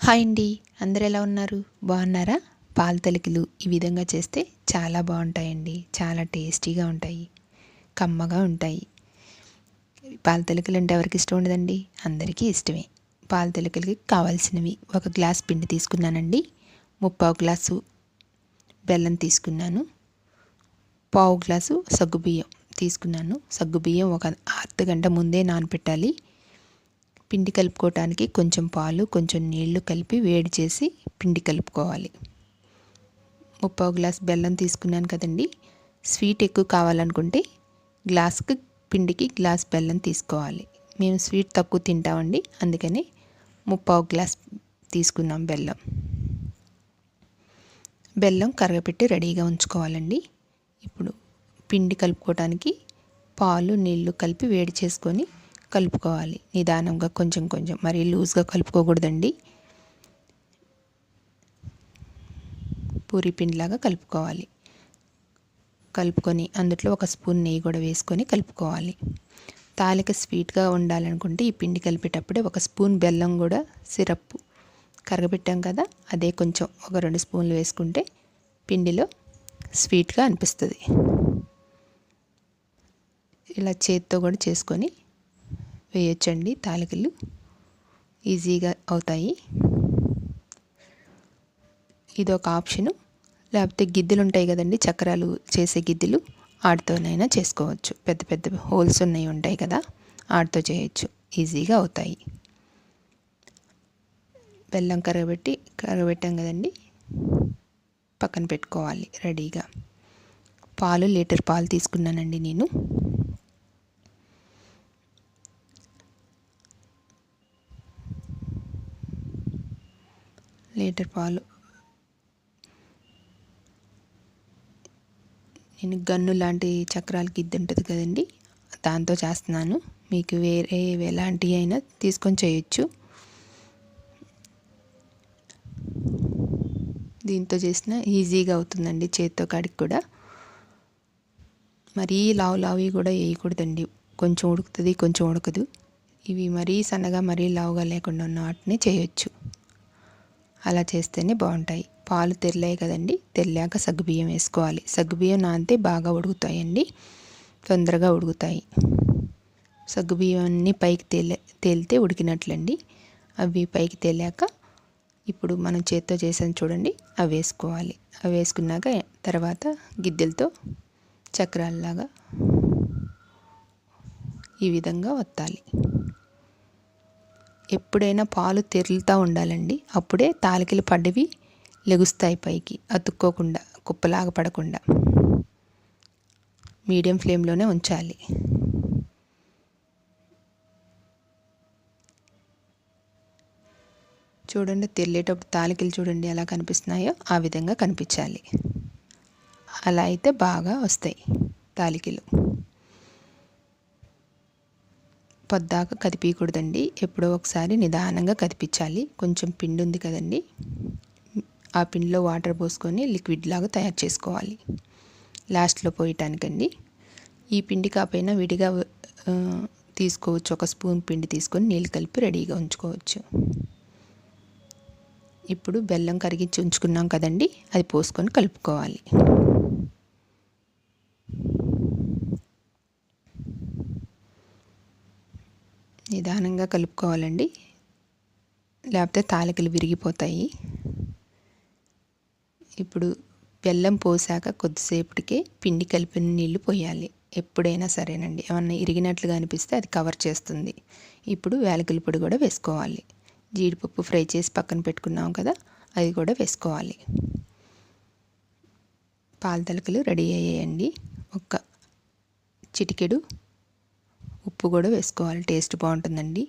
Hi అండి. అందరూ ఎలా ఉన్నారు? బాగున్నారా? పాల తలికలు ఈ విధంగా చేస్తే చాలా బాగుంటాయండి. చాలా టేస్టీగా ఉంటాయి, కమ్మగా ఉంటాయి. పాల తలికలు అంటే ఎవరికి ఇష్టం ఉండదండి? అందరికీ ఇష్టమే. పాల తలికలకి కావాల్సినవి: 1 గ్లాస్ పిండి తీసుకున్నానండి, 3/4 గ్లాసు బెల్లం తీసుకున్నాను, 1/4 గ్లాసు సగ్గుబియ్యం తీసుకున్నాను. సగ్గుబియ్యం ఒక అర్ధగంట ముందే నానబెట్టాలి. పిండి కలుపుకోవటానికి కొంచెం పాలు, కొంచెం నీళ్లు కలిపి వేడి చేసి పిండి కలుపుకోవాలి. 3/4 గ్లాస్ బెల్లం తీసుకున్నాను కదండి. స్వీట్ ఎక్కువ కావాలనుకుంటే గ్లాస్కి పిండికి గ్లాస్ బెల్లం తీసుకోవాలి. మేము స్వీట్ తక్కువ తింటామండి, అందుకని 3/4 గ్లాస్ తీసుకున్నాం బెల్లం. బెల్లం కరగపెట్టి రెడీగా ఉంచుకోవాలండి. ఇప్పుడు పిండి కలుపుకోవటానికి పాలు, నీళ్లు కలిపి వేడి చేసుకొని కలుపుకోవాలి. నిదానంగా కొంచెం కొంచెం, మరీ లూజ్గా కలుపుకోకూడదండి. పూరీ పిండిలాగా కలుపుకోవాలి. కలుపుకొని అందులో 1 స్పూన్ నెయ్యి కూడా వేసుకొని కలుపుకోవాలి. తాలిక స్వీట్గా ఉండాలనుకుంటే ఈ పిండి కలిపేటప్పుడే 1 స్పూన్ బెల్లం కూడా సిరప్ కరగబెట్టాం కదా, అదే కొంచెం ఒక 2 స్పూన్లు వేసుకుంటే పిండిలో స్వీట్గా అనిపిస్తుంది. ఇలా చేతితో కూడా చేసుకొని వేయొచ్చండి. తాలికలు ఈజీగా అవుతాయి. ఇది ఒక ఆప్షను. లేకపోతే గిద్దెలు ఉంటాయి కదండి, చక్రాలు చేసే గిద్దెలు, వాటితోనైనా చేసుకోవచ్చు. పెద్ద పెద్ద హోల్స్ ఉంటాయి కదా, వాటితో చేయొచ్చు. ఈజీగా అవుతాయి. బెల్లం కరగబెట్టాం కదండి, పక్కన పెట్టుకోవాలి రెడీగా. పాలు 1 లీటర్ పాలు తీసుకున్నానండి నేను. లీటర్ పాలు నేను గన్ను లాంటి చక్రాల గిద్దె ఉంటుంది కదండి, దాంతో చేస్తున్నాను. మీకు వేరే ఎలాంటివి అయినా తీసుకొని చేయొచ్చు. దీంతో చేసిన ఈజీగా అవుతుందండి, చేత్తో కాడికి కూడా. మరీ లావు కూడా వేయకూడదండి. కొంచెం ఉడుకుతుంది, కొంచెం ఉడకదు. ఇవి మరీ సన్నగా మరీ లావుగా లేకుండా ఉన్న వాటిని చేయొచ్చు. అలా చేస్తేనే బాగుంటాయి. పాలు తెరిలాయి కదండి, తెరిలాక సగ్గుబియ్యం వేసుకోవాలి. సగ్గుబియ్యం నానితే బాగా ఉడుకుతాయండి, తొందరగా ఉడుకుతాయి. సగ్గుబియ్యం అన్నీ పైకి తేలితే ఉడికినట్లండి. అవి పైకి తేలాక ఇప్పుడు మనం చేత్తో చేసాను చూడండి, అవి వేసుకోవాలి. అవి వేసుకున్నాక తర్వాత గిద్దెలతో చక్రాలలాగా ఈ విధంగా వత్తాలి. ఎప్పుడైనా పాలు తెరులుతూ ఉండాలండి, అప్పుడే తాలికలు పడ్డవి లెగుస్తాయి పైకి, అతుక్కోకుండా, కుప్పలాగా పడకుండా. మీడియం ఫ్లేమ్లోనే ఉంచాలి. చూడండి, తెరిలేటప్పుడు తాలికలు చూడండి ఎలా కనిపిస్తున్నాయో, ఆ విధంగా కనిపించాలి. అలా అయితే బాగా వస్తాయి తాలికలు. పొద్దాక కదిపీయకూడదండి, ఎప్పుడో ఒకసారి నిదానంగా కదిపించాలి. కొంచెం పిండి ఉంది కదండి, ఆ పిండిలో వాటర్ పోసుకొని లిక్విడ్ లాగా తయారు చేసుకోవాలి లాస్ట్లో పోయటానికండి. ఈ పిండి కాకపోయినా విడిగా తీసుకోవచ్చు. 1 స్పూన్ పిండి తీసుకొని నీళ్ళు కలిపి రెడీగా ఉంచుకోవచ్చు. ఇప్పుడు బెల్లం కరిగించి ఉంచుకున్నాం కదండి, అది పోసుకొని కలుపుకోవాలి. నిదానంగా కలుపుకోవాలండి, లేకపోతే తాలికలు విరిగిపోతాయి. ఇప్పుడు బెల్లం పోసాక కొద్దిసేపటికే పిండి కలిపిన నీళ్లు పోయాలి. ఎప్పుడైనా సరేనండి, ఏమన్నా ఇరిగినట్లుగా అనిపిస్తే అది కవర్ చేస్తుంది. ఇప్పుడు యాలకుల పొడి కూడా వేసుకోవాలి. జీడిపప్పు ఫ్రై చేసి పక్కన పెట్టుకున్నాం కదా, అది కూడా వేసుకోవాలి. పాల తలికలు రెడీ అయ్యాయండి. ఒక చిటికెడు ఉప్పు కూడా వేసుకోవాలి, టేస్ట్ బాగుంటుందండి.